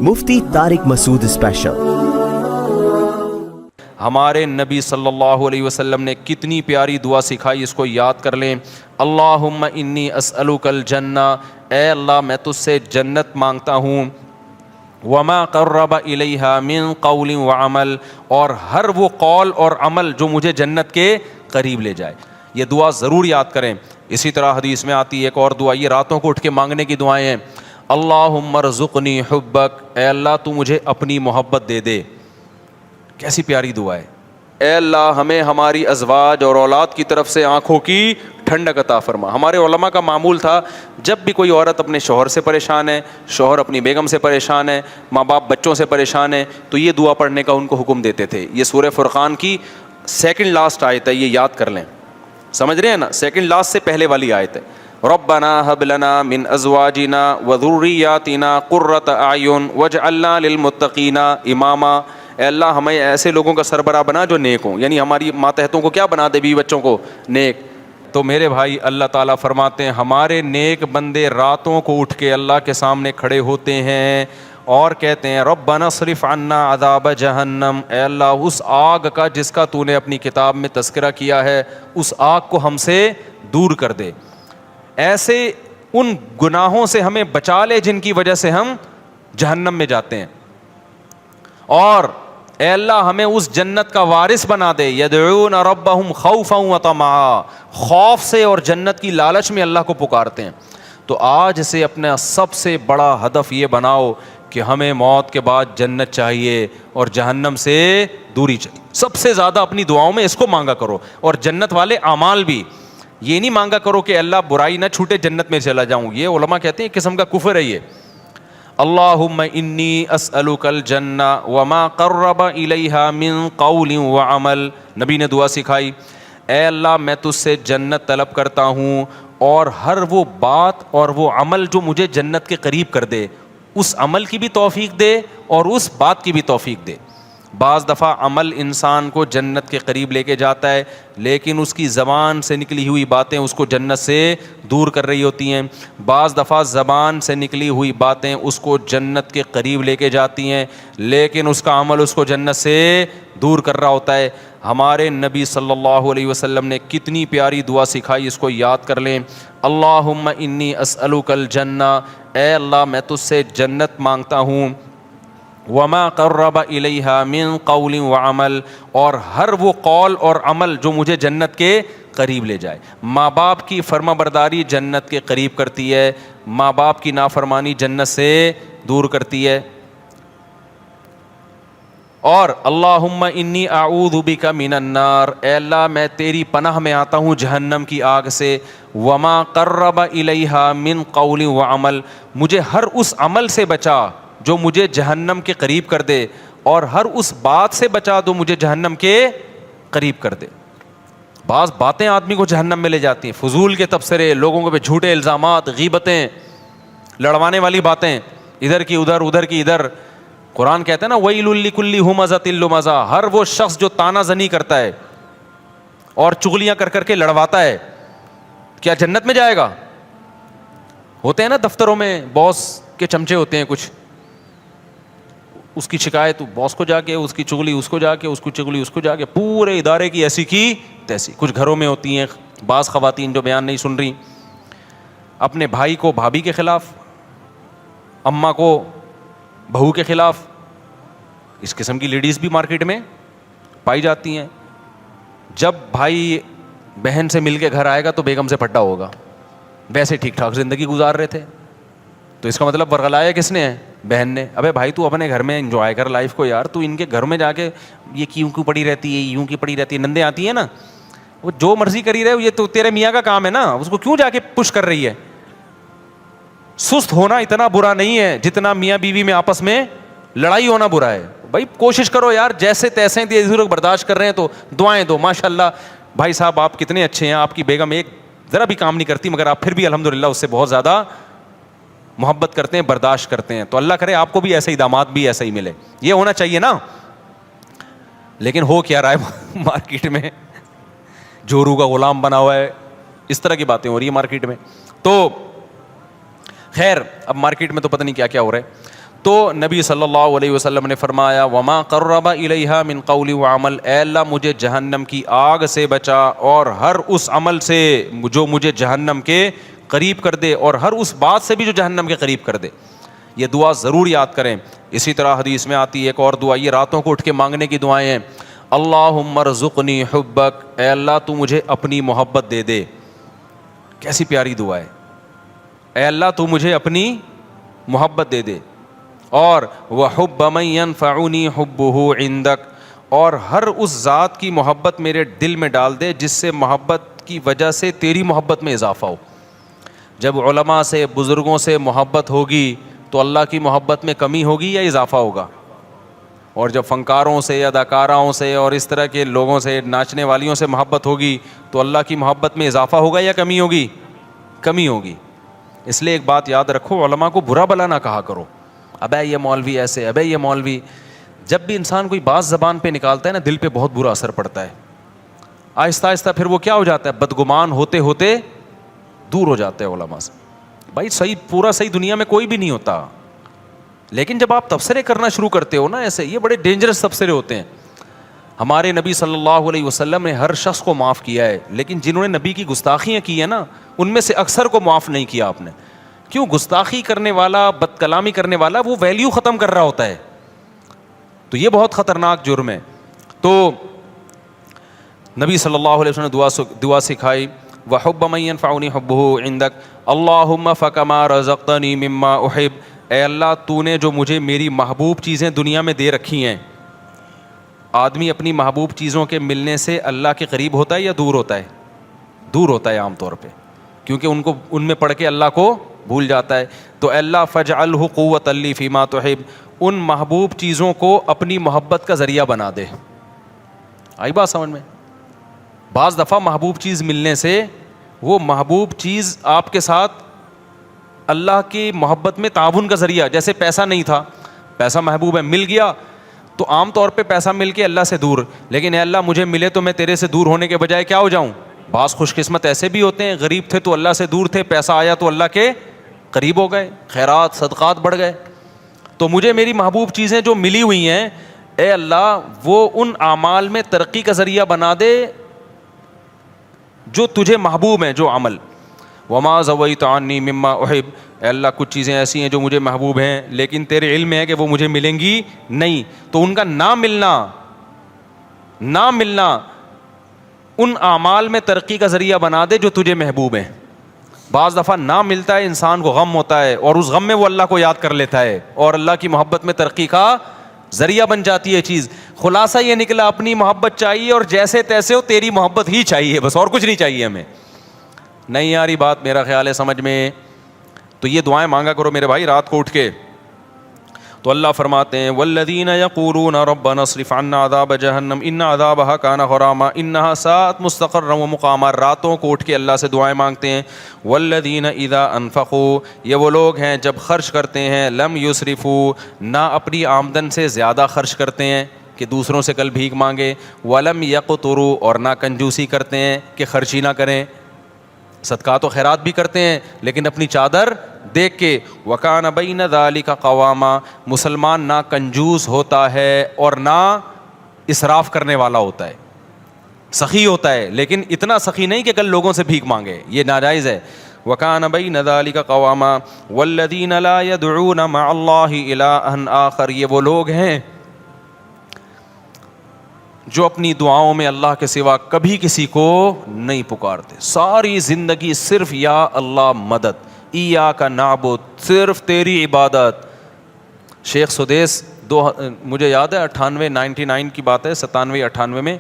مفتی طارق مسعود special. ہمارے نبی صلی اللہ علیہ وسلم نے کتنی پیاری دعا سکھائی، اس کو یاد کر لیں۔ اللہم انی اسألک الجنہ، اے اللہ میں تجھ سے جنت مانگتا ہوں، وما قرب الیہا من قول وعمل، اور ہر وہ قول اور عمل جو مجھے جنت کے قریب لے جائے۔ یہ دعا ضرور یاد کریں۔ اسی طرح حدیث میں آتی ہے ایک اور دعا، یہ راتوں کو اٹھ کے مانگنے کی دعائیں ہیں۔ اللہم ارزقنی حبک، اے اللہ تو مجھے اپنی محبت دے دے۔ کیسی پیاری دعا ہے۔ اے اللہ ہمیں ہماری ازواج اور اولاد کی طرف سے آنکھوں کی ٹھنڈک عطا فرما۔ ہمارے علماء کا معمول تھا، جب بھی کوئی عورت اپنے شوہر سے پریشان ہے، شوہر اپنی بیگم سے پریشان ہے، ماں باپ بچوں سے پریشان ہے، تو یہ دعا پڑھنے کا ان کو حکم دیتے تھے۔ یہ سورہ فرقان کی سیکنڈ لاسٹ آیت ہے، یہ یاد کر لیں۔ سمجھ رہے ہیں نا؟ سیکنڈ لاسٹ سے پہلے والی آیت ہے۔ ربنا هب لنا من ازواجنا وذرياتنا قرۃ اعین واجعلنا للمتقین اماما، اے اللہ ہمیں ایسے لوگوں کا سربراہ بنا جو نیک ہوں، یعنی ہماری ماتحتوں کو کیا بنا دے، بیوی بچوں کو نیک۔ تو میرے بھائی اللہ تعالیٰ فرماتے ہیں ہمارے نیک بندے راتوں کو اٹھ کے اللہ کے سامنے کھڑے ہوتے ہیں اور کہتے ہیں ربنا اصرف عنا عذاب جہنم، اے اللہ اس آگ کا جس کا تو نے اپنی کتاب میں تذکرہ کیا ہے، اس آگ کو ہم سے دور کر دے۔ ایسے ان گناہوں سے ہمیں بچا لے جن کی وجہ سے ہم جہنم میں جاتے ہیں، اور اے اللہ ہمیں اس جنت کا وارث بنا دے۔ یدعون ربہم خوفا وطمعا، خوف سے اور جنت کی لالچ میں اللہ کو پکارتے ہیں۔ تو آج سے اپنا سب سے بڑا ہدف یہ بناؤ کہ ہمیں موت کے بعد جنت چاہیے اور جہنم سے دوری چاہیے۔ سب سے زیادہ اپنی دعاؤں میں اس کو مانگا کرو، اور جنت والے اعمال بھی۔ یہ نہیں مانگا کرو کہ اللہ برائی نہ چھوٹے جنت میں چلا جاؤں، یہ علماء کہتے ہیں ایک قسم کا کفر ہے یہ۔ اللہم انی اسألک الجنہ وما قرب الیہا من قول وعمل، نبی نے دعا سکھائی، اے اللہ میں تجھ سے جنت طلب کرتا ہوں اور ہر وہ بات اور وہ عمل جو مجھے جنت کے قریب کر دے، اس عمل کی بھی توفیق دے اور اس بات کی بھی توفیق دے۔ بعض دفعہ عمل انسان کو جنت کے قریب لے کے جاتا ہے، لیکن اس کی زبان سے نکلی ہوئی باتیں اس کو جنت سے دور کر رہی ہوتی ہیں۔ بعض دفعہ زبان سے نکلی ہوئی باتیں اس کو جنت کے قریب لے کے جاتی ہیں، لیکن اس کا عمل اس کو جنت سے دور کر رہا ہوتا ہے۔ ہمارے نبی صلی اللہ علیہ وسلم نے کتنی پیاری دعا سکھائی، اس کو یاد کر لیں۔ اللہم انی اسألک الجنہ، اے اللہ میں تجھ سے جنت مانگتا ہوں، وما قرب الیہا من قول وعمل، اور ہر وہ قول اور عمل جو مجھے جنت کے قریب لے جائے۔ ماں باپ کی فرما برداری جنت کے قریب کرتی ہے، ماں باپ کی نافرمانی جنت سے دور کرتی ہے۔ اور اللہم انی اعوذ بک من النار، اے اللہ میں تیری پناہ میں آتا ہوں جہنم کی آگ سے۔ وما قرب الیہا من قول وعمل، مجھے ہر اس عمل سے بچا جو مجھے جہنم کے قریب کر دے، اور ہر اس بات سے بچا دو مجھے جہنم کے قریب کر دے۔ بعض باتیں آدمی کو جہنم میں لے جاتی ہیں، فضول کے تبصرے، لوگوں کے پہ جھوٹے الزامات، غیبتیں، لڑوانے والی باتیں، ادھر کی ادھر ادھر کی ادھر۔ قرآن کہتا ہے نا ویل لکل ہمزۃ لمزہ، ہر وہ شخص جو تانا زنی کرتا ہے اور چغلیاں کر کر کے لڑواتا ہے، کیا جنت میں جائے گا؟ ہوتے ہیں نا دفتروں میں باس کے چمچے ہوتے ہیں کچھ، اس کی شکایت باس کو جا کے، اس کی چغلی اس کو جا کے، اس کی چغلی اس کو جا کے، پورے ادارے کی ایسی کی تیسی۔ کچھ گھروں میں ہوتی ہیں بعض خواتین جو بیان نہیں سن رہی، اپنے بھائی کو بھابھی کے خلاف، اماں کو بہو کے خلاف۔ اس قسم کی لیڈیز بھی مارکیٹ میں پائی جاتی ہیں۔ جب بھائی بہن سے مل کے گھر آئے گا تو بیگم سے پھٹا ہوگا، ویسے ٹھیک ٹھاک زندگی گزار رہے تھے، تو اس کا مطلب ورغلایا کس نے ہے؟ بہن نے۔ ابے بھائی تو اپنے گھر میں انجوائے کر لائف کو یار، تو ان کے گھر میں جا کے یہ کیوں پڑی رہتی ہے، یوں کی پڑی رہتی ہے، نندیں آتی ہیں نا، وہ جو مرضی کری رہے، یہ تو تیرے میاں کا کام ہے نا، اس کو کیوں جا کے پش کر رہی ہے؟ سست ہونا اتنا برا نہیں ہے جتنا میاں بیوی میں آپس میں لڑائی ہونا برا ہے۔ بھائی کوشش کرو یار، جیسے تیسے لوگ برداشت کر رہے ہیں تو دعائیں دو، ماشاءاللہ بھائی صاحب آپ کتنے اچھے ہیں، آپ کی بیگم ایک ذرا بھی کام نہیں کرتی مگر آپ پھر بھی الحمدللہ اس سے بہت زیادہ محبت کرتے ہیں، برداشت کرتے ہیں، تو اللہ کرے آپ کو بھی ایسے ہی داماد بھی ایسا ہی ملے، یہ ہونا چاہیے نا۔ لیکن ہو کیا رہا ہے مارکیٹ میں، جورو کا غلام بنا ہوا ہے، اس طرح کی باتیں ہو رہی ہیں مارکیٹ میں۔ تو خیر اب مارکیٹ میں تو پتہ نہیں کیا کیا ہو رہا ہے۔ تو نبی صلی اللہ علیہ وسلم نے فرمایا وما قرب الیہا من قول وعمل، اے اللہ مجھے جہنم کی آگ سے بچا اور ہر اس عمل سے جو مجھے جہنم کے قریب کر دے، اور ہر اس بات سے بھی جو جہنم کے قریب کر دے۔ یہ دعا ضرور یاد کریں۔ اسی طرح حدیث میں آتی ہے ایک اور دعا، یہ راتوں کو اٹھ کے مانگنے کی دعائیں ہیں۔ اللہم ارزقنی حبک، اے اللہ تو مجھے اپنی محبت دے دے۔ کیسی پیاری دعا ہے، اے اللہ تو مجھے اپنی محبت دے دے، اور وحب من ينفعنی حبہ عندک، اور ہر اس ذات کی محبت میرے دل میں ڈال دے جس سے محبت کی وجہ سے تیری محبت میں اضافہ ہو۔ جب علماء سے بزرگوں سے محبت ہوگی تو اللہ کی محبت میں کمی ہوگی یا اضافہ ہوگا؟ اور جب فنکاروں سے یا اداکاراؤں سے اور اس طرح کے لوگوں سے، ناچنے والیوں سے محبت ہوگی تو اللہ کی محبت میں اضافہ ہوگا یا کمی ہوگی؟ کمی ہوگی۔ اس لیے ایک بات یاد رکھو، علماء کو برا بھلا نہ کہا کرو، ابے یہ مولوی ایسے، ابے یہ مولوی۔ جب بھی انسان کوئی بات زبان پہ نکالتا ہے نا، دل پہ بہت برا اثر پڑتا ہے، آہستہ آہستہ پھر وہ کیا ہو جاتا ہے، بدگمان ہوتے ہوتے دور ہو جاتے ہیں علماء سے۔ بھائی صحیح، پورا صحیح دنیا میں کوئی بھی نہیں ہوتا، لیکن جب آپ تبصرے کرنا شروع کرتے ہو نا ایسے، یہ بڑے ڈینجرس تبصرے ہوتے ہیں۔ ہمارے نبی صلی اللہ علیہ وسلم نے ہر شخص کو معاف کیا ہے، لیکن جنہوں نے نبی کی گستاخیاں کی ہیں نا، ان میں سے اکثر کو معاف نہیں کیا آپ نے۔ کیوں؟ گستاخی کرنے والا، بد کلامی کرنے والا وہ ویلیو ختم کر رہا ہوتا ہے، تو یہ بہت خطرناک جرم ہے۔ تو نبی صلی اللہ علیہ وسلم نے دعا سکھائی، وحب من ينفعنی حبہ عندک اللہم فکما رزقتنی مما احب، اے اللہ تو نے جو مجھے میری محبوب چیزیں دنیا میں دے رکھی ہیں۔ آدمی اپنی محبوب چیزوں کے ملنے سے اللہ کے قریب ہوتا ہے یا دور ہوتا ہے؟ دور ہوتا ہے عام طور پہ، کیونکہ ان میں پڑھ کے اللہ کو بھول جاتا ہے۔ تو اے اللہ فاجعلہ قوۃ لی فیما تحب، ان محبوب چیزوں کو اپنی محبت کا ذریعہ بنا دے۔ آئی بات سمجھ میں؟ بعض دفعہ محبوب چیز ملنے سے وہ محبوب چیز آپ کے ساتھ اللہ کی محبت میں تعاون کا ذریعہ، جیسے پیسہ نہیں تھا، پیسہ محبوب ہے، مل گیا تو عام طور پہ پیسہ مل کے اللہ سے دور، لیکن اے اللہ مجھے ملے تو میں تیرے سے دور ہونے کے بجائے کیا ہو جاؤں؟ بعض خوش قسمت ایسے بھی ہوتے ہیں، غریب تھے تو اللہ سے دور تھے، پیسہ آیا تو اللہ کے قریب ہو گئے، خیرات صدقات بڑھ گئے۔ تو مجھے میری محبوب چیزیں جو ملی ہوئی ہیں، اے اللہ وہ ان اعمال میں ترقی کا ذریعہ بنا دے جو تجھے محبوب ہیں، جو عمل۔ وما زویت عنی مما احب، اے اللہ کچھ چیزیں ایسی ہیں جو مجھے محبوب ہیں لیکن تیرے علم ہے کہ وہ مجھے ملیں گی نہیں، تو ان کا نہ ملنا ان اعمال میں ترقی کا ذریعہ بنا دے جو تجھے محبوب ہیں۔ بعض دفعہ نہ ملتا ہے، انسان کو غم ہوتا ہے، اور اس غم میں وہ اللہ کو یاد کر لیتا ہے اور اللہ کی محبت میں ترقی کا ذریعہ بن جاتی ہے چیز۔ خلاصہ یہ نکلا، اپنی محبت چاہیے اور جیسے تیسے ہو، تیری محبت ہی چاہیے بس، اور کچھ نہیں چاہیے ہمیں۔ نہیں آ رہی بات میرا خیال ہے سمجھ میں؟ تو یہ دعائیں مانگا کرو میرے بھائی رات کو اٹھ کے۔ تو اللہ فرماتے ہیں والذین یقولون ربنا اصرف عنا عذاب جہنم ان عذابها کان غراما انها ساءت مستقرا ومقاما۔ راتوں کو اٹھ کے اللہ سے دعائیں مانگتے ہیں۔ والذین اذا انفقوا، یہ وہ لوگ ہیں جب خرچ کرتے ہیں، لم یسرفوا، نہ اپنی آمدن سے زیادہ خرچ کرتے ہیں کہ دوسروں سے کل بھیک مانگے، ولم یقتروا، اور نہ کنجوسی کرتے ہیں کہ خرچی نہ کریں، صدقات و خیرات بھی کرتے ہیں لیکن اپنی چادر دیکھ کے۔ وَكَانَ بَيْنَ ذَلِكَ قَوَامًا، مسلمان نہ کنجوس ہوتا ہے اور نہ اسراف کرنے والا ہوتا ہے، سخی ہوتا ہے لیکن اتنا سخی نہیں کہ کل لوگوں سے بھیک مانگے، یہ ناجائز ہے۔ وَكَانَ بَيْنَ ذَلِكَ قَوَامًا وَالَّذِينَ لَا يَدْعُونَ مَعَ اللَّهِ إِلَٰهًا آخَرَ، یہ وہ لوگ ہیں جو اپنی دعاؤں میں اللہ کے سوا کبھی کسی کو نہیں پکارتے، ساری زندگی صرف یا اللہ مدد، ایاک نعبد، صرف تیری عبادت۔ شیخ سدیس مجھے یاد ہے 99 کی بات ہے، 97-98 میں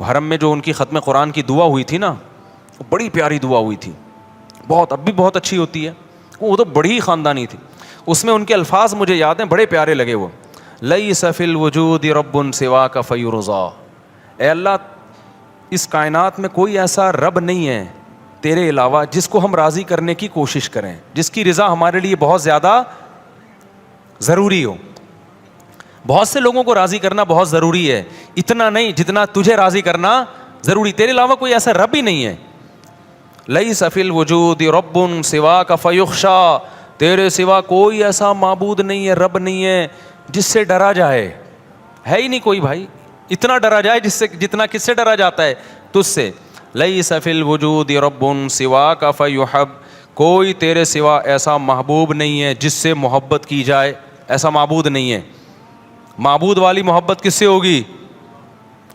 حرم میں جو ان کی ختم قرآن کی دعا ہوئی تھی نا، بڑی پیاری دعا ہوئی تھی، بہت، اب بھی بہت اچھی ہوتی ہے، وہ تو بڑی ہی خاندانی تھی۔ اس میں ان کے الفاظ مجھے یاد ہیں، بڑے پیارے لگے وہ، لیس فی الوجود رب سواک فیرضا، اے اللہ اس کائنات میں کوئی ایسا رب نہیں ہے تیرے علاوہ جس کو ہم راضی کرنے کی کوشش کریں، جس کی رضا ہمارے لیے بہت زیادہ ضروری ہو۔ بہت سے لوگوں کو راضی کرنا بہت ضروری ہے، اتنا نہیں جتنا تجھے راضی کرنا ضروری، تیرے علاوہ کوئی ایسا رب ہی نہیں ہے۔ لیس فی الوجود رب سواک فیخشا، تیرے سوا کوئی ایسا معبود نہیں ہے, رب نہیں ہے جس سے ڈرا جائے, ہے ہی نہیں کوئی بھائی اتنا ڈرا جائے جس سے, جتنا کس سے ڈرا جاتا ہے, تجھ سے. لیس فی الوجود رب سواک فیحب, کوئی تیرے سوا ایسا محبوب نہیں ہے جس سے محبت کی جائے, ایسا معبود نہیں ہے. معبود والی محبت کس سے ہوگی؟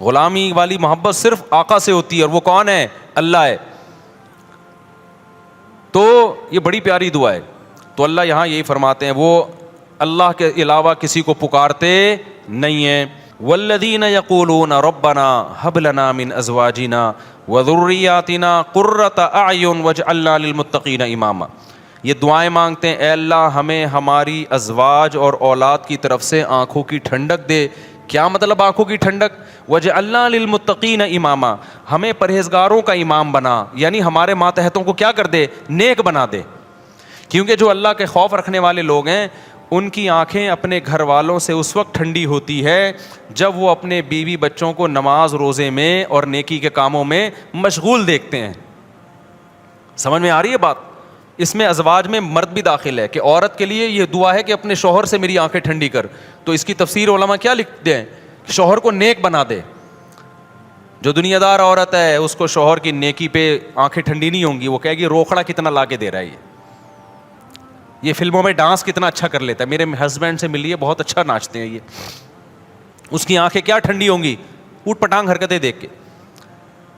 غلامی والی محبت صرف آقا سے ہوتی ہے, اور وہ کون ہے؟ اللہ ہے. تو یہ بڑی پیاری دعا ہے. تو اللہ یہاں یہی فرماتے ہیں وہ اللہ کے علاوہ کسی کو پکارتے نہیں ہیں. والذین یقولون ربنا ھب لنا من ازواجنا وذریاتنا قرۃ اعین واجعلنا للمتقین اماما. یہ دعائیں مانگتے ہیں, اے اللہ ہمیں ہماری ازواج اور اولاد کی طرف سے آنکھوں کی ٹھنڈک دے. کیا مطلب آنکھوں کی ٹھنڈک؟ وجعلنا للمتقین اماما, ہمیں پرہیزگاروں کا امام بنا, یعنی ہمارے ماتحتوں کو کیا کر دے؟ نیک بنا دے. کیونکہ جو اللہ کے خوف رکھنے والے لوگ ہیں ان کی آنکھیں اپنے گھر والوں سے اس وقت ٹھنڈی ہوتی ہے جب وہ اپنے بیوی بچوں کو نماز روزے میں اور نیکی کے کاموں میں مشغول دیکھتے ہیں. سمجھ میں آ رہی ہے بات؟ اس میں ازواج میں مرد بھی داخل ہے کہ عورت کے لیے یہ دعا ہے کہ اپنے شوہر سے میری آنکھیں ٹھنڈی کر. تو اس کی تفسیر علماء کیا لکھتے ہیں؟ شوہر کو نیک بنا دے. جو دنیا دار عورت ہے اس کو شوہر کی نیکی پہ آنکھیں ٹھنڈی نہیں ہوں گی, وہ کہے گی روکھڑا کتنا لا کے دے رہا ہے, یہ فلموں میں ڈانس کتنا اچھا کر لیتا ہے, میرے ہسبینڈ سے ملیے بہت اچھا ناچتے ہیں یہ. اس کی آنکھیں کیا ٹھنڈی ہوں گی؟ اوٹ پٹانگ حرکتیں دیکھ کے.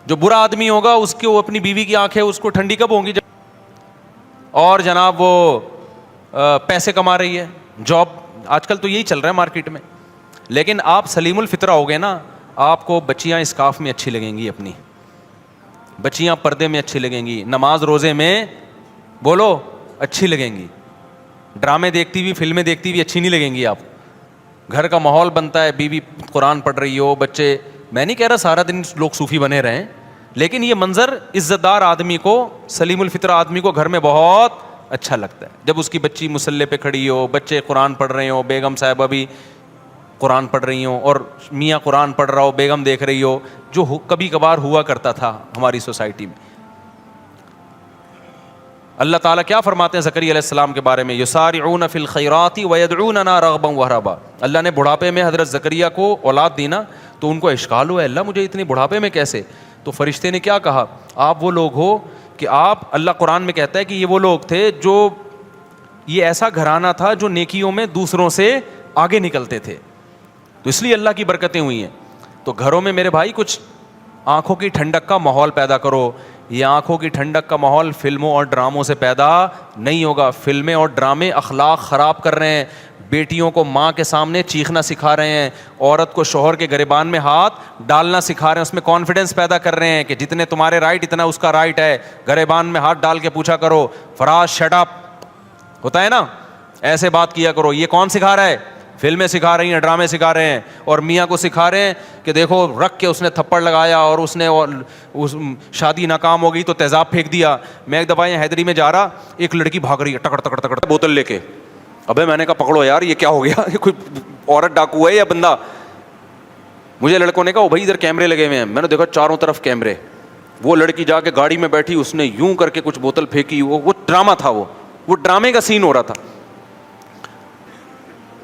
جو برا آدمی ہوگا اس کی وہ اپنی بیوی کی آنکھیں اس کو ٹھنڈی کب ہوں گی؟ اور جناب وہ پیسے کما رہی ہے, جاب, آج کل تو یہی چل رہا ہے مارکیٹ میں. لیکن آپ سلیم الفطرہ ہو گئے نا, آپ کو بچیاں اسکارف میں اچھی لگیں گی, اپنی بچیاں پردے میں اچھی لگیں گی, نماز روزے میں بولو اچھی لگیں گی, ڈرامے دیکھتی ہوئی فلمیں دیکھتی ہوئی اچھی نہیں لگیں گی. آپ گھر کا ماحول بنتا ہے, بیوی قرآن پڑھ رہی ہو, بچے, میں نہیں کہہ رہا سارا دن لوگ صوفی بنے رہیں, لیکن یہ منظر عزت دار آدمی کو, سلیم الفطرہ آدمی کو گھر میں بہت اچھا لگتا ہے جب اس کی بچی مصلی پہ کھڑی ہو, بچے قرآن پڑھ رہے ہوں, بیگم صاحبہ بھی قرآن پڑھ رہی ہوں, اور میاں قرآن پڑھ رہا ہو, بیگم دیکھ رہی ہو, جو کبھی کبھار ہوا کرتا تھا ہماری سوسائٹی میں. اللہ تعالیٰ کیا فرماتے ہیں زکریا علیہ السلام کے بارے میں؟ یسارعون فی الخیرات ویدعوننا رغبا ورہبا. اللہ نے بڑھاپے میں حضرت زکریا کو اولاد دی نا, تو ان کو اشکال ہوا, اللہ مجھے اتنے بڑھاپے میں کیسے؟ تو فرشتے نے کیا کہا, آپ وہ لوگ ہو کہ آپ, اللہ قرآن میں کہتا ہے کہ یہ وہ لوگ تھے جو, یہ ایسا گھرانہ تھا جو نیکیوں میں دوسروں سے آگے نکلتے تھے, تو اس لیے اللہ کی برکتیں ہوئی ہیں. تو گھروں میں میرے بھائی کچھ آنکھوں کی ٹھنڈک کا ماحول پیدا کرو. یہ آنکھوں کی ٹھنڈک کا ماحول فلموں اور ڈراموں سے پیدا نہیں ہوگا. فلمیں اور ڈرامے اخلاق خراب کر رہے ہیں, بیٹیوں کو ماں کے سامنے چیخنا سکھا رہے ہیں, عورت کو شوہر کے گریبان میں ہاتھ ڈالنا سکھا رہے ہیں, اس میں کانفیڈنس پیدا کر رہے ہیں کہ جتنے تمہارے رائٹ اتنا اس کا رائٹ ہے. گریبان میں ہاتھ ڈال کے پوچھا کرو, فراز شٹ اپ, ہوتا ہے نا, ایسے بات کیا کرو. یہ کون سکھا رہا ہے؟ فلمیں سکھا رہی ہیں, ڈرامے سکھا رہے ہیں, اور میاں کو سکھا رہے ہیں کہ دیکھو رکھ کے اس نے تھپڑ لگایا اور اس نے شادی ناکام ہو گئی تو تیزاب پھینک دیا. میں ایک دفعہ حیدری میں جا رہا, ایک لڑکی بھاگ رہی ہے ٹکڑ ٹکڑ ٹکڑ بوتل لے کے. ابے میں نے کہا پکڑو یار, یہ کیا ہو گیا, یہ کوئی عورت ڈاکو ہے یا بندہ؟ مجھے لڑکوں نے کہا وہ بھائی ادھر کیمرے لگے ہوئے ہیں. میں نے دیکھا چاروں طرف کیمرے. وہ لڑکی جا کے گاڑی میں بیٹھی, اس نے یوں کر کے کچھ بوتل پھینکی. وہ ڈرامہ تھا, وہ ڈرامے کا سین ہو رہا تھا.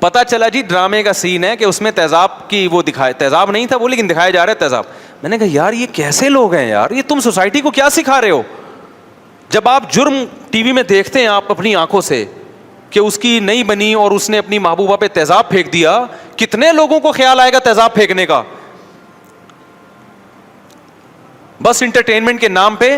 پتا چلا جی ڈرامے کا سین ہے کہ اس میں تیزاب کی وہ دکھائے, تیزاب نہیں تھا وہ, لیکن دکھایا جا رہا ہے تیزاب. میں نے کہا یار یہ کیسے لوگ ہیں یار, یہ تم سوسائٹی کو کیا سکھا رہے ہو؟ جب آپ جرم ٹی وی میں دیکھتے ہیں آپ اپنی آنکھوں سے کہ اس کی نہیں بنی اور اس نے اپنی محبوبہ پہ تیزاب پھینک دیا, کتنے لوگوں کو خیال آئے گا تیزاب پھینکنے کا؟ بس انٹرٹینمنٹ کے نام پہ,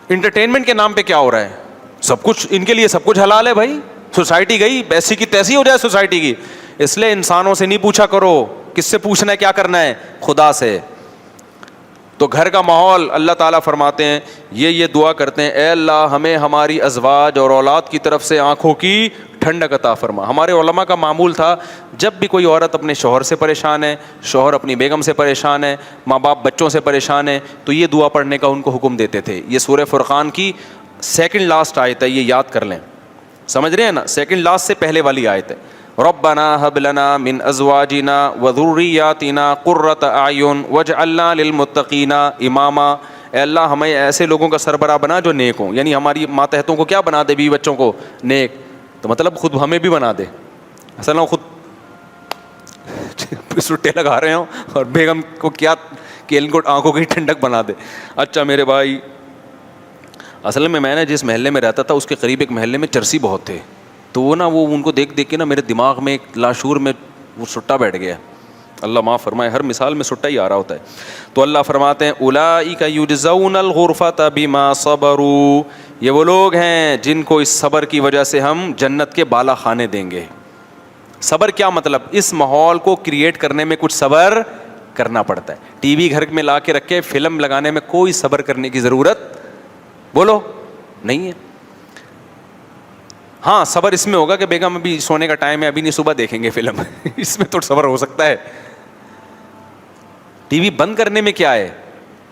انٹرٹینمنٹ کے نام پہ کیا ہو رہا ہے؟ سب کچھ ان کے لیے سب کچھ حلال ہے بھائی. سوسائٹی گئی ایسی کی تیسی ہو جائے سوسائٹی کی. اس لیے انسانوں سے نہیں پوچھا کرو, کس سے پوچھنا ہے کیا کرنا ہے؟ خدا سے. تو گھر کا ماحول اللہ تعالیٰ فرماتے ہیں یہ دعا کرتے ہیں, اے اللہ ہمیں ہماری ازواج اور اولاد کی طرف سے آنکھوں کی ٹھنڈک عطا فرما. ہمارے علماء کا معمول تھا جب بھی کوئی عورت اپنے شوہر سے پریشان ہے, شوہر اپنی بیگم سے پریشان ہے, ماں باپ بچوں سے پریشان ہے, تو یہ دعا پڑھنے کا ان کو حکم دیتے تھے. یہ سورہ فرقان کی سیکنڈ لاسٹ آیت ہے, یہ یاد کر لیں. سمجھ رہے ہیں نا, سیکنڈ لاسٹ سے پہلے والی آیت ہے. ربنا هب لنا من ازواجنا وذرياتنا قرة اعين واجعلنا للمتقين اماما. اے اللہ ہمیں ایسے لوگوں کا سربراہ بنا جو نیک ہوں, یعنی ہماری ماتحتوں کو کیا بنا دے, بیوی بچوں کو نیک, تو مطلب خود ہمیں بھی بنا دے. اصل میں خود سٹے لگا رہے ہوں اور بیگم کو کیا کہ ان کو آنکھوں کی ٹھنڈک بنا دے. اچھا میرے بھائی, اصل میں نے جس محلے میں رہتا تھا اس کے قریب ایک محلے میں چرسی بہت تھے, تو وہ نا وہ ان کو دیکھ کے نا میرے دماغ میں ایک لاشعور میں وہ سٹا بیٹھ گیا. اللہ معاف فرمائے, ہر مثال میں سٹا ہی آ رہا ہوتا ہے. تو اللہ فرماتے ہیں اولئک یجزون الغرفۃ بما صبروا, یہ وہ لوگ ہیں جن کو اس صبر کی وجہ سے ہم جنت کے بالا خانے دیں گے. صبر کیا مطلب, اس ماحول کو کریٹ کرنے میں کچھ صبر کرنا پڑتا ہے. ٹی وی گھر میں لا کے رکھے, فلم لگانے میں کوئی صبر کرنے کی ضرورت بولو نہیں ہے. ہاں صبر اس میں ہوگا کہ بیگم ابھی سونے کا ٹائم ہے, ابھی نہیں صبح دیکھیں گے فلم, اس میں تو صبر ہو سکتا ہے. ٹی وی بند کرنے میں کیا ہے,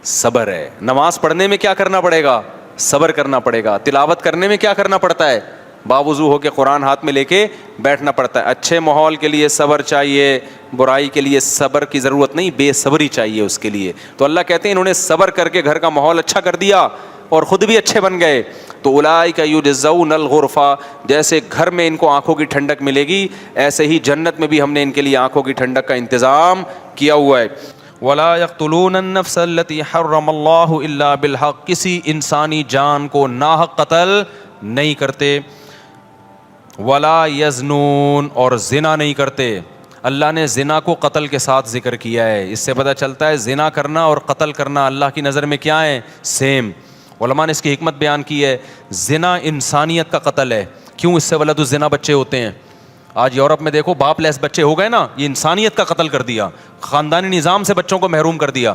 صبر ہے. نماز پڑھنے میں کیا کرنا پڑے گا, صبر کرنا پڑے گا. تلاوت کرنے میں کیا کرنا پڑتا ہے, باوضو ہو کے قرآن ہاتھ میں لے کے بیٹھنا پڑتا ہے. اچھے ماحول کے لیے صبر چاہیے, برائی کے لیے صبر کی ضرورت نہیں, بے صبری چاہیے اس کے لیے. تو اللہ کہتے ہیں انہوں نے صبر کر کے گھر کا ماحول اچھا کر دیا اور خود بھی اچھے بن گئے. تو اولئک یجزون الغرفہ, جیسے گھر میں ان کو آنکھوں کی ٹھنڈک ملے گی, ایسے ہی جنت میں بھی ہم نے ان کے لیے آنکھوں کی ٹھنڈک کا انتظام کیا ہوا ہے. ولا يقتلون النفس التي حرم اللہ الا بالحق, کسی انسانی جان کو ناحق قتل نہیں کرتے. ولا یزنون, اور زنا نہیں کرتے. اللہ نے زنا کو قتل کے ساتھ ذکر کیا ہے. اس سے پتہ چلتا ہے زنا کرنا اور قتل کرنا اللہ کی نظر میں کیا ہے, سیم. علماء نے اس کی حکمت بیان کی ہے. زنا انسانیت کا قتل ہے. کیوں, اس سے ولد الزنا بچے ہوتے ہیں. آج یورپ میں دیکھو باپ لیس بچے ہو گئے نا, یہ انسانیت کا قتل کر دیا, خاندانی نظام سے بچوں کو محروم کر دیا.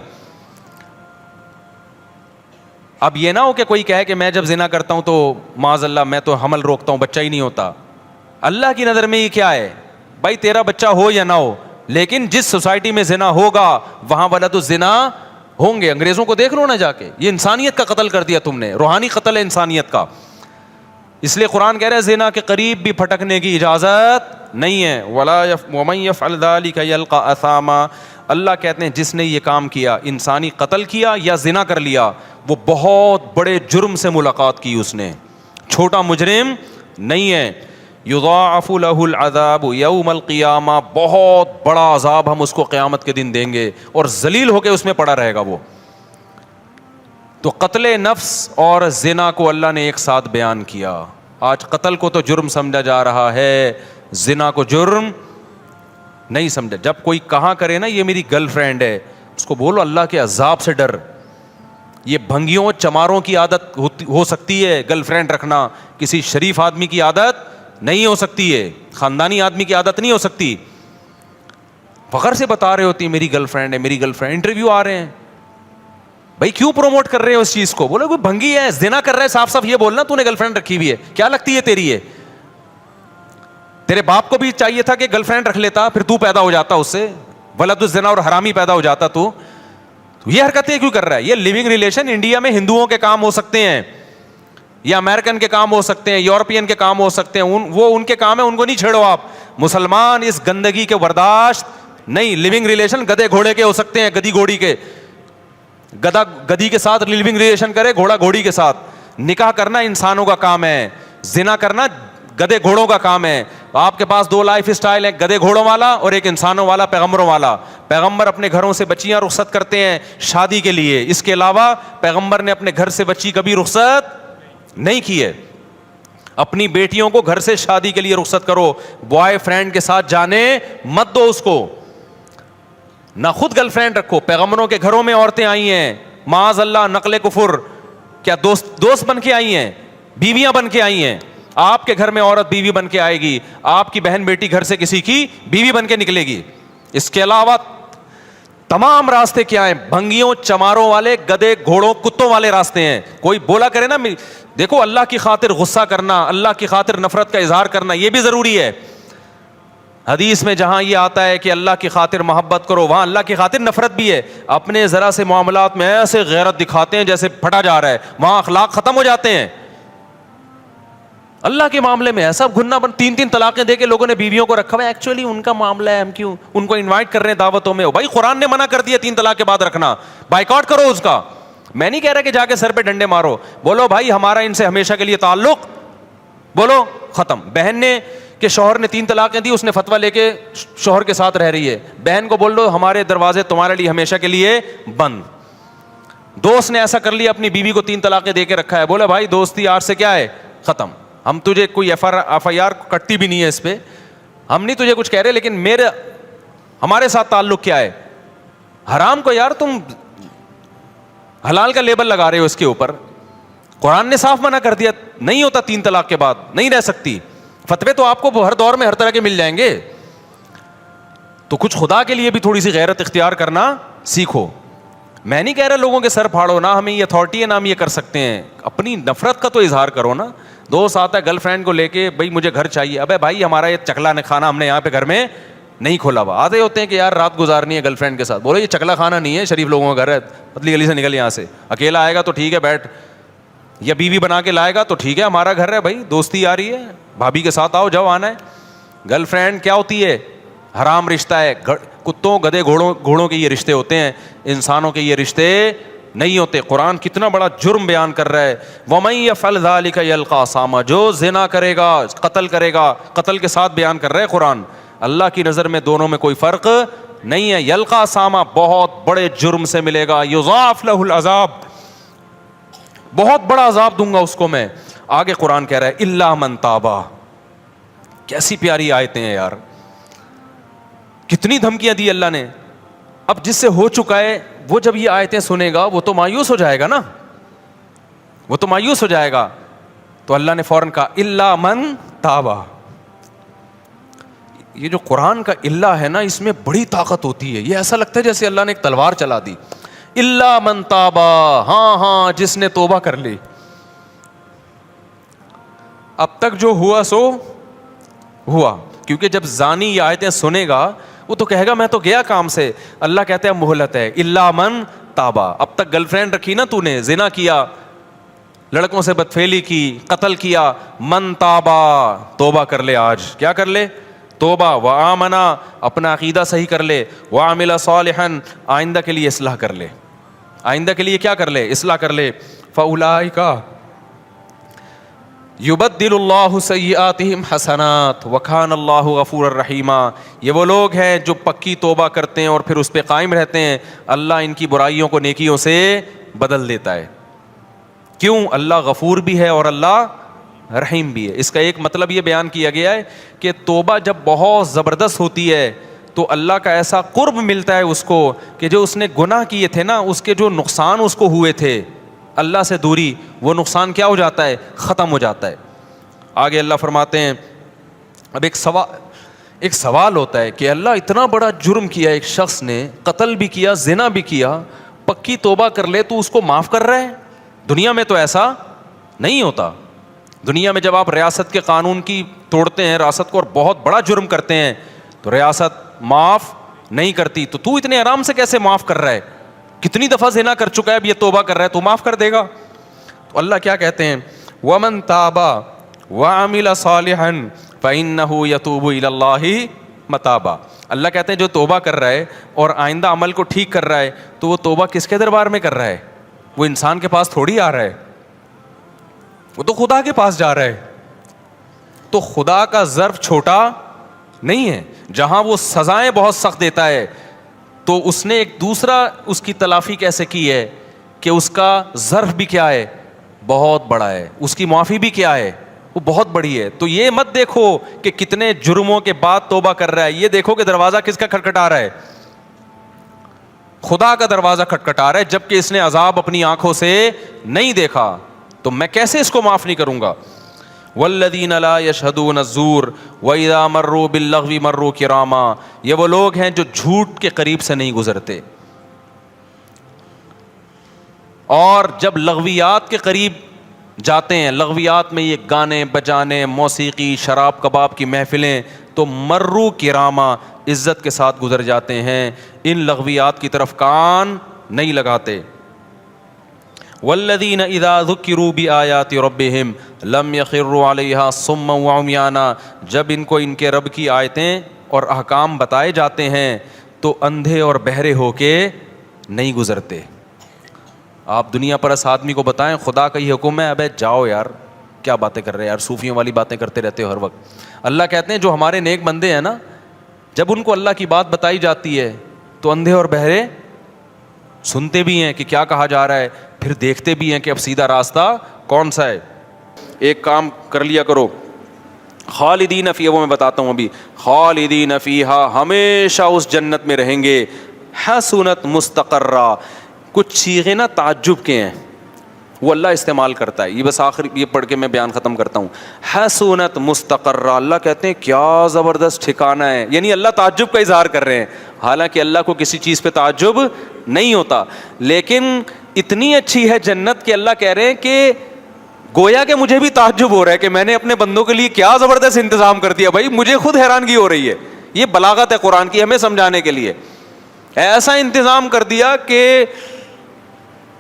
اب یہ نہ ہو کہ کوئی کہے کہ میں جب زنا کرتا ہوں تو معاذ اللہ میں تو حمل روکتا ہوں, بچہ ہی نہیں ہوتا. اللہ کی نظر میں یہ کیا ہے بھائی, تیرا بچہ ہو یا نہ ہو, لیکن جس سوسائٹی میں زنا ہوگا وہاں ولد الزنا ہوں گے. انگریزوں کو دیکھ لو نا جا کے, یہ انسانیت کا قتل کر دیا تم نے, روحانی قتل ہے انسانیت کا. اس لیے قرآن کہہ رہا ہے زنا کے قریب بھی پھٹکنے کی اجازت نہیں ہے. ومن یفعل ذلک یلقى اثاما, اللہ کہتے ہیں جس نے یہ کام کیا, انسانی قتل کیا یا زنا کر لیا, وہ بہت بڑے جرم سے ملاقات کی اس نے, چھوٹا مجرم نہیں ہے. یضاعف له العذاب یوم القیامہ, بہت بڑا عذاب ہم اس کو قیامت کے دن دیں گے اور ذلیل ہو کے اس میں پڑا رہے گا وہ. تو قتل نفس اور زنا کو اللہ نے ایک ساتھ بیان کیا. آج قتل کو تو جرم سمجھا جا رہا ہے, زنا کو جرم نہیں سمجھا. جب کوئی کہاں کرے نا یہ میری گرل فرینڈ ہے, اس کو بولو اللہ کے عذاب سے ڈر. یہ بھنگیوں چماروں کی عادت ہو سکتی ہے گرل فرینڈ رکھنا, کسی شریف آدمی کی عادت نہیں ہو سکتی ہے, خاندانی آدمی کی عادت نہیں ہو سکتی. فخر سے بتا رہے ہوتی میری گرل فرینڈ ہے, میری گرل فرینڈ. انٹرویو آ رہے ہیں, بھائی کیوں پروموٹ کر رہے ہو اس چیز کو؟ بولے کوئی بھنگی ہے, زنا کر رہا ہے, صاف صاف یہ بولنا تو نے گرل فرینڈ رکھی ہوئی ہے, کیا لگتی ہے تیری یہ؟ تیرے باپ کو بھی چاہیے تھا کہ گرل فرینڈ رکھ لیتا, پھر تو پیدا ہو جاتا اس سے ولد الزنا اور حرامی پیدا ہو جاتا. تو یہ حرکتیں کیوں کر رہا ہے؟ یہ لیونگ ریلیشن انڈیا میں ہندوؤں کے کام ہو سکتے ہیں, یا امریکن کے کام ہو سکتے ہیں, یورپین کے کام ہو سکتے ہیں, وہ ان کے کام ہے, ان کو نہیں چھیڑو آپ. مسلمان اس گندگی کے برداشت نہیں. لیونگ ریلیشن گدے گھوڑے کے ہو سکتے ہیں, گدی گھوڑی کے, گدا گدی کے ساتھ لیونگ ریلیشن کرے, گھوڑا گھوڑی کے ساتھ. نکاح کرنا انسانوں کا کام ہے, زنا کرنا گدے گھوڑوں کا کام ہے. آپ کے پاس دو لائف اسٹائل ہے, گدے گھوڑوں والا اور ایک انسانوں والا, پیغمبروں والا. پیغمبر اپنے گھروں سے بچیاں رخصت کرتے ہیں شادی کے لیے, اس کے علاوہ پیغمبر نے اپنے گھر سے بچی کبھی رخصت نہیں کی ہے. اپنی بیٹیوں کو گھر سے شادی کے لیے رخصت کرو, بوائے فرینڈ کے ساتھ جانے مت دو اس کو, نہ خود گرل فرینڈ رکھو. پیغمبروں کے گھروں میں عورتیں آئی ہیں, معاذ اللہ نقل کفر, کیا دوست بن کے آئی ہیں, بیویاں بن کے آئی ہیں. آپ کے گھر میں عورت بیوی بن کے آئے گی, آپ کی بہن بیٹی گھر سے کسی کی بیوی بن کے نکلے گی. اس کے علاوہ تمام راستے کیا ہیں؟ بھنگیوں چماروں والے, گدے گھوڑوں کتوں والے راستے ہیں. کوئی بولا کرے نا, دیکھو اللہ کی خاطر غصہ کرنا, اللہ کی خاطر نفرت کا اظہار کرنا یہ بھی ضروری ہے. حدیث میں جہاں یہ آتا ہے کہ اللہ کی خاطر محبت کرو, وہاں اللہ کی خاطر نفرت بھی ہے. اپنے ذرا سے معاملات میں ایسے غیرت دکھاتے ہیں جیسے پھٹا جا رہا ہے, وہاں اخلاق ختم ہو جاتے ہیں. اللہ کے معاملے میں ایسا گھننا بن, 3 طلاقیں دے کے لوگوں نے بیویوں کو رکھا ہوا ہے. ایکچولی ان کا معاملہ ہے, ہم کیوں ان کو انوائٹ کر رہے ہیں دعوتوں میں؟ بھائی قرآن نے منع کر دیا 3 طلاق کے بعد رکھنا, بائیکاٹ کرو اس کا. میں نہیں کہہ رہا کہ جا کے سر پہ ڈنڈے مارو, بولو بھائی ہمارا ان سے ہمیشہ کے لیے تعلق, بولو ختم. بہن نے کہ شوہر نے 3 طلاقیں دی, اس نے فتویٰ لے کے شوہر کے ساتھ رہ رہی ہے, بہن کو بول دو ہمارے دروازے تمہارے لیے ہمیشہ کے لیے بند. دوست نے ایسا کر لیا اپنی بیوی کو 3 طلاقیں دے کے رکھا ہے, بولا بھائی دوستی یار سے کیا ہے ختم, ہم تجھے کوئی ایف آئی آر کٹتی بھی نہیں ہے اس پہ, ہم نہیں تجھے کچھ کہہ رہے, لیکن ہمارے ساتھ تعلق کیا ہے, حرام کو یار تم حلال کا لیبل لگا رہے ہو اس کے اوپر. قرآن نے صاف منع کر دیا, نہیں ہوتا 3 طلاق کے بعد, نہیں رہ سکتی. فتوے تو آپ کو ہر دور میں ہر طرح کے مل جائیں گے, تو کچھ خدا کے لیے بھی تھوڑی سی غیرت اختیار کرنا سیکھو. میں نہیں کہہ رہا لوگوں کے سر پھاڑو, نہ ہمیں یہ اتھارٹی ہے نہ ہم یہ کر سکتے ہیں, اپنی نفرت کا تو اظہار کرو نا. دوست آتا ہے گرل فرینڈ کو لے کے, بھائی مجھے گھر چاہیے, ابے بھائی ہمارا یہ چکلا کھانا ہم نے یہاں پہ گھر میں نہیں کھولا ہوا. آتے ہوتے ہیں کہ یار رات گزارنی ہے گرل فرینڈ کے ساتھ, بولو یہ چکلا کھانا نہیں ہے, شریف لوگوں کا گھر ہے, پتلی گلی سے نکل یہاں سے. اکیلا آئے گا تو ٹھیک ہے بیٹھ, یا بیوی بنا کے لائے گا تو ٹھیک ہے ہمارا گھر ہے بھائی, دوستی آ رہی ہے بھابھی کے ساتھ آؤ جاؤ آنا ہے. گرل فرینڈ کیا ہوتی ہے, حرام رشتہ ہے, کتوں گدھے گھوڑوں کے یہ رشتے ہوتے ہیں, انسانوں کے یہ رشتے نہیں ہوتے. قرآن کتنا بڑا جرم بیان کر رہا ہے, وَمَن يَفْعَلْ ذَلِكَ يَلْقَ أَثَامًا, جو زنا کرے گا قتل کرے گا, قتل کے ساتھ بیان کر رہا ہے قرآن. اللہ کی نظر میں دونوں میں کوئی فرق نہیں ہے. یلقا أثاما, بہت بڑے جرم سے ملے گا. یضاعف له العذاب, بہت بڑا عذاب دوں گا اس کو میں. آگے قرآن کہہ رہا ہے الا من تابا. کیسی پیاری آیتیں ہیں یار, کتنی دھمکیاں دی اللہ نے. اب جس سے ہو چکا ہے وہ جب یہ آیتیں سنے گا وہ تو مایوس ہو جائے گا نا, وہ تو مایوس ہو جائے گا. تو اللہ نے فوراً کہا الا من تابا. یہ جو قرآن کا الا ہے نا, اس میں بڑی طاقت ہوتی ہے. یہ ایسا لگتا ہے جیسے اللہ نے ایک تلوار چلا دی. الا من تابا, ہاں جس نے توبہ کر لی. اب تک جو ہوا سو ہوا, کیونکہ جب زانی یہ آیتیں سنے گا وہ تو کہے گا میں تو گیا کام سے. اللہ کہتے ہیں مہلت ہے, الا من تابا. اب تک گرل فرینڈ رکھی نا تو نے, زنا کیا, لڑکوں سے بدفعلی کی, قتل کیا, من تابا, توبہ کر لے. آج کیا کر لے, توبہ. وآمنا, اپنا عقیدہ صحیح کر لے. وعمل صالحا, آئندہ کے لیے اصلاح کر لے. آئندہ کے لیے کیا کر لے, اصلاح کر لے. فاولئک یبدل اللہ سیئاتہم حسنات وکان اللہ غفورا رحیما. یہ وہ لوگ ہیں جو پکی توبہ کرتے ہیں اور پھر اس پہ قائم رہتے ہیں, اللہ ان کی برائیوں کو نیکیوں سے بدل دیتا ہے. کیوں, اللہ غفور بھی ہے اور اللہ رحیم بھی ہے. اس کا ایک مطلب یہ بیان کیا گیا ہے کہ توبہ جب بہت زبردست ہوتی ہے تو اللہ کا ایسا قرب ملتا ہے اس کو کہ جو اس نے گناہ کیے تھے نا, اس کے جو نقصان اس کو ہوئے تھے, اللہ سے دوری, وہ نقصان کیا ہو جاتا ہے, ختم ہو جاتا ہے. آگے اللہ فرماتے ہیں, اب ایک سوال ہوتا ہے کہ اللہ اتنا بڑا جرم کیا ایک شخص نے, قتل بھی کیا, زنا بھی کیا, پکی توبہ کر لے تو اس کو معاف کر رہا ہے. دنیا میں تو ایسا نہیں ہوتا. دنیا میں جب آپ ریاست کے قانون کی توڑتے ہیں, ریاست کو, اور بہت بڑا جرم کرتے ہیں, تو ریاست معاف نہیں کرتی. تو اتنے آرام سے کیسے معاف کر رہا ہے, کتنی دفعہ زنا کر چکا ہے, اب یہ توبہ کر رہا ہے تو معاف کر دے گا. تو اللہ کیا کہتے ہیں, وَمَن تَابَ وَعَمِلَ صَالِحًا فَإِنَّهُ يَتُوبُ إِلَى اللَّهِ مَتَابًا. اللہ کہتے ہیں جو توبہ کر رہا ہے اور آئندہ عمل کو ٹھیک کر رہا ہے, تو وہ توبہ کس کے دربار میں کر رہا ہے, وہ انسان کے پاس تھوڑی آ رہا ہے, وہ تو خدا کے پاس جا رہا ہے. تو خدا کا ظرف چھوٹا نہیں ہے. جہاں وہ سزائیں بہت سخت دیتا ہے, تو اس نے ایک دوسرا اس کی تلافی کیسے کی ہے کہ اس کا ظرف بھی کیا ہے, بہت بڑا ہے, اس کی معافی بھی کیا ہے, وہ بہت بڑی ہے. تو یہ مت دیکھو کہ کتنے جرموں کے بعد توبہ کر رہا ہے, یہ دیکھو کہ دروازہ کس کا کھٹکھٹا رہا ہے, خدا کا دروازہ کھٹکھٹا رہا ہے, جبکہ اس نے عذاب اپنی آنکھوں سے نہیں دیکھا. تو میں کیسے اس کو معاف نہیں کروں گا. والذین لا یشہدون الزور واذا مروا باللغو مروا کراما. یہ وہ لوگ ہیں جو جھوٹ کے قریب سے نہیں گزرتے, اور جب لغویات کے قریب جاتے ہیں, لغویات میں یہ گانے بجانے, موسیقی, شراب کباب کی محفلیں, تو مروا کراما, عزت کے ساتھ گزر جاتے ہیں, ان لغویات کی طرف کان نہیں لگاتے. والذین اذا ذکروا بآیات ربہم لم یخروا علیہا صما وعمیانا. جب ان کو ان کے رب کی آیتیں اور احکام بتائے جاتے ہیں تو اندھے اور بہرے ہو کے نہیں گزرتے. آپ دنیا پرست آدمی کو بتائیں خدا کا یہ حکم ہے، ابے جاؤ یار، کیا باتیں کر رہے ہیں یار، صوفیوں والی باتیں کرتے رہتے ہو ہر وقت. اللہ کہتے ہیں جو ہمارے نیک بندے ہیں نا، جب ان کو اللہ کی بات بتائی جاتی ہے تو اندھے اور بہرے سنتے بھی ہیں کہ کیا کہا جا رہا ہے، پھر دیکھتے بھی ہیں کہ اب سیدھا راستہ کون سا ہے. ایک کام کر لیا کرو، خالدین فیہا، وہ میں بتاتا ہوں ابھی، خالدین فیہا، ہمیشہ اس جنت میں رہیں گے. حسنت مستقرہ، کچھ صیغے نا تعجب کے ہیں، وہ اللہ استعمال کرتا ہے. یہ بس آخر یہ پڑھ کے میں بیان ختم کرتا ہوں. حسنت مستقرہ، اللہ کہتے ہیں کیا زبردست ٹھکانہ ہے، یعنی اللہ تعجب کا اظہار کر رہے ہیں، حالانکہ اللہ کو کسی چیز پہ تعجب نہیں ہوتا، لیکن اتنی اچھی ہے جنت کہ اللہ کہہ رہے ہیں کہ گویا کہ مجھے بھی تعجب ہو رہا ہے کہ میں نے اپنے بندوں کے لیے کیا زبردست انتظام کر دیا. بھائی مجھے خود حیرانگی ہو رہی ہے، یہ بلاغت ہے قرآن کی ہمیں سمجھانے کے لیے. ایسا انتظام کر دیا کہ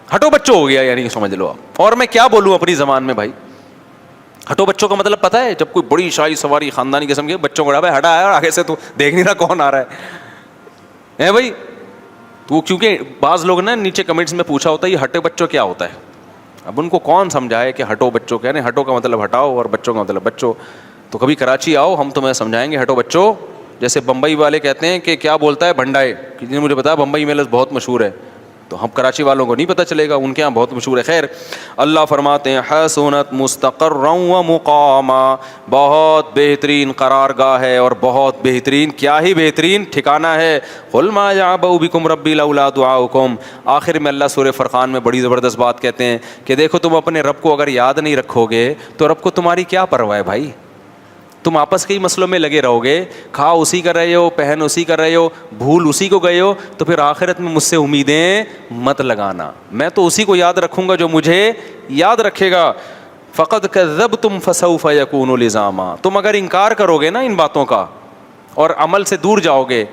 ہٹو بچوں ہو گیا، یعنی سمجھ لو آپ. اور میں کیا بولوں اپنی زبان میں بھائی، ہٹو بچوں کا مطلب پتہ ہے؟ جب کوئی بڑی شاہی سواری خاندانی قسم کے بچوں کو ہٹا ہے اور آگے سے تو دیکھ نہیں رہا کون آ رہا ہے بھائی. تو کیونکہ بعض لوگ نا نیچے کمنٹس میں پوچھا ہوتا ہے یہ ہٹے بچوں کیا ہوتا ہے، اب ان کو کون سمجھائے کہ ہٹو بچوں کہہ رہے ہیں، ہٹو کا مطلب ہٹاؤ اور بچوں کا مطلب بچوں. تو کبھی کراچی آؤ، ہم تمہیں سمجھائیں گے ہٹو بچوں. جیسے بمبئی والے کہتے ہیں کہ کیا بولتا ہے بھنڈائے، کسی نے مجھے بتایا بمبئی میں لفظ بہت مشہور ہے، تو ہم کراچی والوں کو نہیں پتہ چلے گا، ان کے یہاں بہت مشہور ہے. خیر، اللہ فرماتے ہیں حسنت مستقرا و مقاما، بہت بہترین قرارگاہ ہے اور بہت بہترین، کیا ہی بہترین ٹھکانہ ہے. قل ما یعبأ بکم ربی لولا دعاؤکم. آخر میں اللہ سورہ فرقان میں بڑی زبردست بات کہتے ہیں کہ دیکھو تم اپنے رب کو اگر یاد نہیں رکھو گے تو رب کو تمہاری کیا پرواہ ہے بھائی. تم آپس کے ہی مسئلوں میں لگے رہو گے، کھا اسی کر رہے ہو، پہن اسی کر رہے ہو، بھول اسی کو گئے ہو، تو پھر آخرت میں مجھ سے امیدیں مت لگانا. میں تو اسی کو یاد رکھوں گا جو مجھے یاد رکھے گا. فقد کذبتم فسوف یکون لزاما. تم اگر انکار کرو گے نا ان باتوں کا اور عمل سے دور جاؤ گے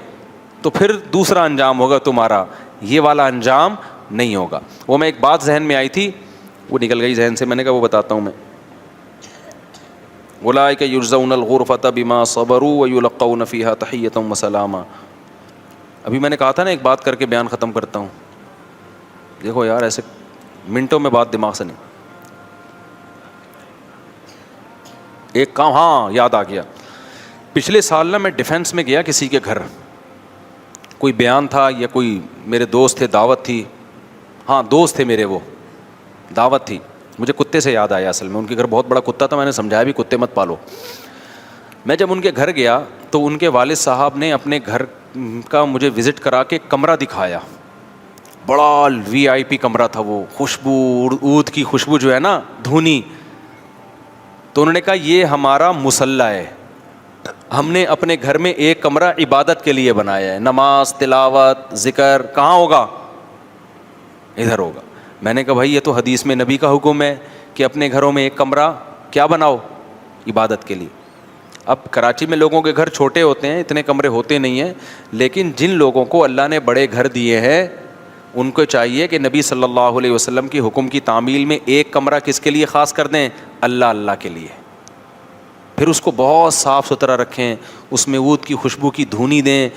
تو پھر دوسرا انجام ہوگا تمہارا، یہ والا انجام نہیں ہوگا. وہ میں ایک بات ذہن میں آئی تھی، وہ نکل گئی ذہن سے، میں نے کہا وہ بتاتا ہوں میں. اولئک یجزون الغرفۃ بما صبروا ویلقون فیہا تحیۃ وسلاما. ابھی میں نے کہا تھا نا ایک بات کر کے بیان ختم کرتا ہوں. دیکھو یار ایسے منٹوں میں بات دماغ سے نہیں. ایک کام ہاں یاد آ گیا، پچھلے سال نا میں ڈیفینس میں گیا کسی کے گھر، کوئی بیان تھا یا کوئی میرے دوست تھے، دعوت تھی، ہاں دوست تھے میرے، وہ دعوت تھی. مجھے کتے سے یاد آیا، اصل میں ان کے گھر بہت بڑا کتا تھا، میں نے سمجھایا بھی کتے مت پالو. میں جب ان کے گھر گیا تو ان کے والد صاحب نے اپنے گھر کا مجھے وزٹ کرا کے کمرہ دکھایا. بڑا وی آئی پی کمرہ تھا، وہ خوشبو، عود کی خوشبو جو ہے نا دھونی. تو انہوں نے کہا یہ ہمارا مصلی ہے، ہم نے اپنے گھر میں ایک کمرہ عبادت کے لیے بنایا ہے، نماز، تلاوت، ذکر کہاں ہوگا؟ ادھر ہوگا. میں نے کہا بھائی یہ تو حدیث میں نبی کا حکم ہے کہ اپنے گھروں میں ایک کمرہ کیا بناؤ؟ عبادت کے لیے. اب کراچی میں لوگوں کے گھر چھوٹے ہوتے ہیں، اتنے کمرے ہوتے نہیں ہیں، لیکن جن لوگوں کو اللہ نے بڑے گھر دیے ہیں ان کو چاہیے کہ نبی صلی اللہ علیہ وسلم کی حکم کی تعمیل میں ایک کمرہ کس کے لیے خاص کر دیں؟ اللہ کے لیے. پھر اس کو بہت صاف ستھرا رکھیں، اس میں عود کی خوشبو کی دھونی دیں،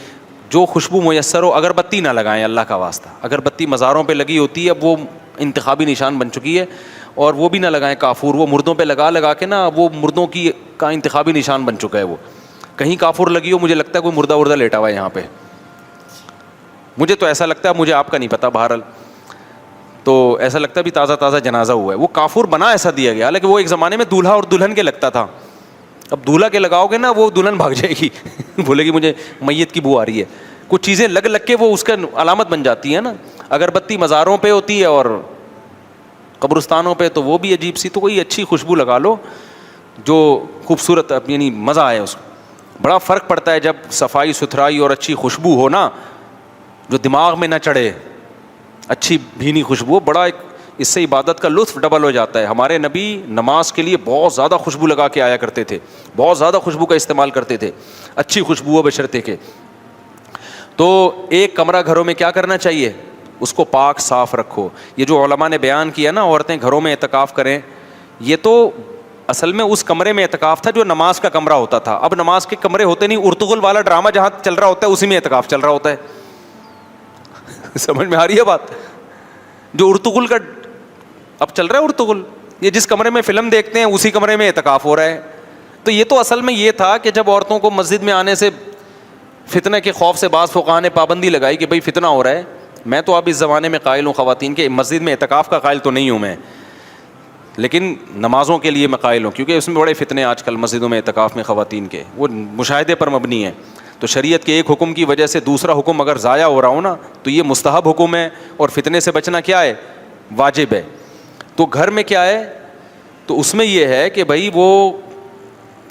جو خوشبو میسر ہو. اگربتی نہ لگائیں اللہ کا واسطہ، اگربتی مزاروں پہ لگی ہوتی ہے، اب وہ انتخابی نشان بن چکی ہے، اور وہ بھی نہ لگائیں. کافور وہ مردوں پہ لگا کے نا، وہ مردوں کی کا انتخابی نشان بن چکا ہے. وہ کہیں کافور لگی ہو، مجھے لگتا ہے کوئی مردہ لیٹا ہوا ہے یہاں پہ، مجھے تو ایسا لگتا ہے، مجھے آپ کا نہیں پتا، بہرحال تو ایسا لگتا ہے بھی تازہ جنازہ ہوا ہے. وہ کافور بنا ایسا دیا گیا، حالانکہ وہ ایک زمانے میں دولہا اور دلہن کے لگتا تھا. اب دولہا کے لگاؤ گے نا وہ دلہن بھاگ جائے گی بولے گی مجھے میت کی بو آ رہی ہے. کچھ چیزیں لگ کے وہ اس کا علامت بن جاتی ہیں نا. اگربتی مزاروں پہ ہوتی ہے اور قبرستانوں پہ تو وہ بھی عجیب سی. تو کوئی اچھی خوشبو لگا لو جو خوبصورت، یعنی مزہ آئے اس کو. بڑا فرق پڑتا ہے جب صفائی ستھرائی اور اچھی خوشبو ہو نا، جو دماغ میں نہ چڑھے، اچھی بھینی خوشبو، بڑا ایک اس سے عبادت کا لطف ڈبل ہو جاتا ہے. ہمارے نبی نماز کے لیے بہت زیادہ خوشبو لگا کے آیا کرتے تھے، بہت زیادہ خوشبو کا استعمال کرتے تھے، اچھی خوشبو بشرطے کے. تو ایک کمرہ گھروں میں کیا کرنا چاہیے؟ اس کو پاک صاف رکھو. یہ جو علماء نے بیان کیا نا عورتیں گھروں میں اعتکاف کریں، یہ تو اصل میں اس کمرے میں اعتکاف تھا جو نماز کا کمرہ ہوتا تھا. اب نماز کے کمرے ہوتے نہیں، ارطغرل والا ڈرامہ جہاں چل رہا ہوتا ہے اسی میں اعتکاف چل رہا ہوتا ہے سمجھ میں آ رہی ہے بات؟ جو ارطغرل کا اب چل رہا ہے، ارطغرل یہ جس کمرے میں فلم دیکھتے ہیں اسی کمرے میں اعتکاف ہو رہا ہے. تو یہ تو اصل میں یہ تھا کہ جب عورتوں کو مسجد میں آنے سے فتنہ کے خوف سے بعض فقہاء نے پابندی لگائی کہ بھئی فتنہ ہو رہا ہے. میں تو اب اس زمانے میں قائل ہوں خواتین کے، مسجد میں اعتکاف کا قائل تو نہیں ہوں میں، لیکن نمازوں کے لیے میں قائل ہوں، کیونکہ اس میں بڑے فتنے آج کل مسجدوں میں اعتکاف میں خواتین کے، وہ مشاہدے پر مبنی ہیں. تو شریعت کے ایک حکم کی وجہ سے دوسرا حکم اگر ضائع ہو رہا ہو نا تو یہ مستحب حکم ہے، اور فتنے سے بچنا کیا ہے؟ واجب ہے. تو گھر میں کیا ہے؟ تو اس میں یہ ہے کہ بھائی وہ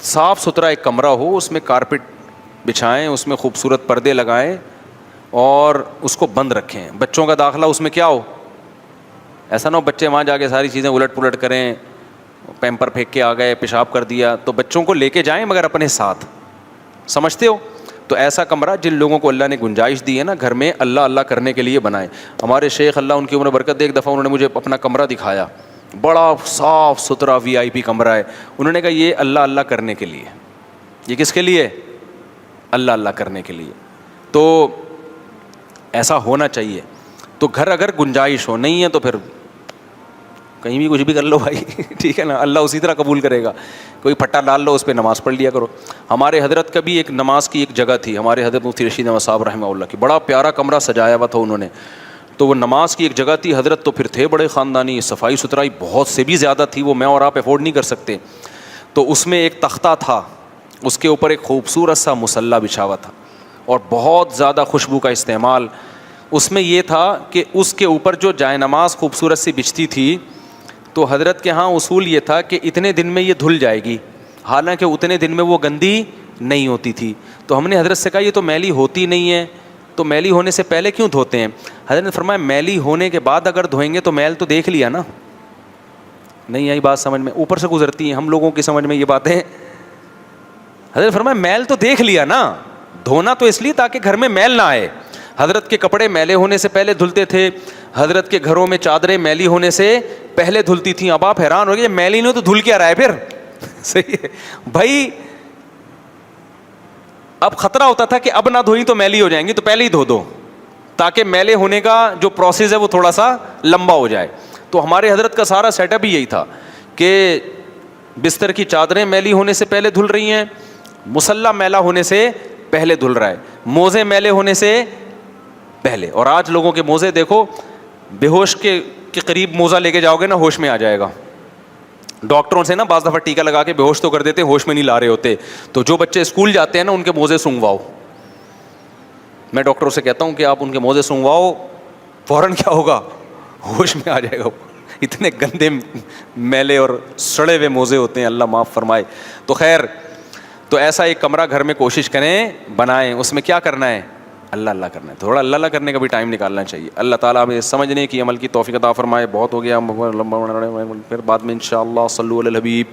صاف ستھرا ایک کمرہ ہو، اس میں کارپٹ بچھائیں، اس میں خوبصورت پردے لگائیں اور اس کو بند رکھیں. بچوں کا داخلہ اس میں کیا ہو، ایسا نہ ہو بچے وہاں جا کے ساری چیزیں الٹ پلٹ کریں، پیمپر پھینک کے آ گئے، پیشاب کر دیا. تو بچوں کو لے کے جائیں مگر اپنے ساتھ، سمجھتے ہو؟ تو ایسا کمرہ جن لوگوں کو اللہ نے گنجائش دی ہے نا گھر میں اللہ اللہ کرنے کے لیے بنائیں. ہمارے شیخ اللہ ان کی عمر برکت دے، ایک دفعہ انہوں نے مجھے اپنا کمرہ دکھایا، بڑا صاف ستھرا VIP کمرہ ہے. انہوں نے کہا یہ اللہ اللہ کرنے کے لیے. یہ کس کے لیے؟ اللہ اللہ کرنے کے لیے. تو ایسا ہونا چاہیے. تو گھر اگر گنجائش ہو، نہیں ہے تو پھر کہیں بھی کچھ بھی کر لو بھائی ٹھیک ہے نا، اللہ اسی طرح قبول کرے گا. کوئی پھٹا ڈال لو، اس پہ نماز پڑھ لیا کرو. ہمارے حضرت کا بھی ایک نماز کی ایک جگہ تھی، ہمارے حضرت مفتی رشید احمد صاحب رحمہ اللہ کی، بڑا پیارا کمرہ سجایا ہوا تھا انہوں نے. تو وہ نماز کی ایک جگہ تھی. حضرت تو پھر تھے بڑے خاندانی، صفائی ستھرائی بہت سے بھی زیادہ تھی، وہ میں اور آپ افورڈ نہیں کر سکتے. تو اس میں ایک تختہ تھا، اس کے اوپر ایک خوبصورت سا مصلی بچھا ہوا تھا اور بہت زیادہ خوشبو کا استعمال. اس میں یہ تھا کہ اس کے اوپر جو جائے نماز خوبصورت سی بچھتی تھی تو حضرت کے ہاں اصول یہ تھا کہ اتنے دن میں یہ دھل جائے گی، حالانکہ اتنے دن میں وہ گندی نہیں ہوتی تھی. تو ہم نے حضرت سے کہا یہ تو میلی ہوتی نہیں ہے، تو میلی ہونے سے پہلے کیوں دھوتے ہیں؟ حضرت نے فرمایا میلی ہونے کے بعد اگر دھوئیں گے تو میل تو دیکھ لیا نا. نہیں آئی بات سمجھ میں؟ اوپر سے گزرتی ہیں ہم لوگوں کی سمجھ میں یہ باتیں. حضرت فرمایا میل تو دیکھ لیا نا، دھونا تو اس لیے تاکہ گھر میں میل نہ آئے. حضرت کے کپڑے میلے ہونے سے پہلے دھلتے تھے، حضرت کے گھروں میں چادریں میلی ہونے سے پہلے دھلتی تھیں. اب آپ حیران ہو گئے میلی نہیں تو دھل کیا رہا ہے پھر صحیح ہے بھائی. اب خطرہ ہوتا تھا کہ اب نہ دھوئی تو میلی ہو جائیں گی، تو پہلے ہی دھو دو تاکہ میلے ہونے کا جو پروسیس ہے وہ تھوڑا سا لمبا ہو جائے. تو ہمارے حضرت کا سارا سیٹ اپ ہی یہی تھا کہ بستر کی چادریں میلی ہونے سے پہلے دھل رہی ہیں، مصلی میلا ہونے سے پہلے دھل رہا ہے، موزے میلے ہونے سے پہلے. اور آج لوگوں کے موزے دیکھو، بے ہوش کے قریب موزہ لے کے جاؤ گے نا ہوش میں آ جائے گا. ڈاکٹروں سے نا بعض دفعہ ٹیکا لگا کے بے ہوش تو کر دیتے، ہوش میں نہیں لا رہے ہوتے. تو جو بچے اسکول جاتے ہیں نا ان کے موزے سونگواؤ. میں ڈاکٹروں سے کہتا ہوں کہ آپ ان کے موزے سونگواؤ، فوراً کیا ہوگا؟ ہوش میں آ جائے گا. اتنے گندے میلے اور سڑے ہوئے موزے ہوتے ہیں، اللہ معاف فرمائے. تو خیر، تو ایسا ایک کمرہ گھر میں کوشش کریں بنائیں. اس میں کیا کرنا ہے؟ اللہ اللہ کرنا ہے. تھوڑا اللہ اللہ کرنے کا بھی ٹائم نکالنا چاہیے. اللہ تعالیٰ ہمیں سمجھنے کی عمل کی توفیق عطا فرمائے. بہت ہو گیا، پھر بعد میں انشاءاللہ صلو علی الحبیب.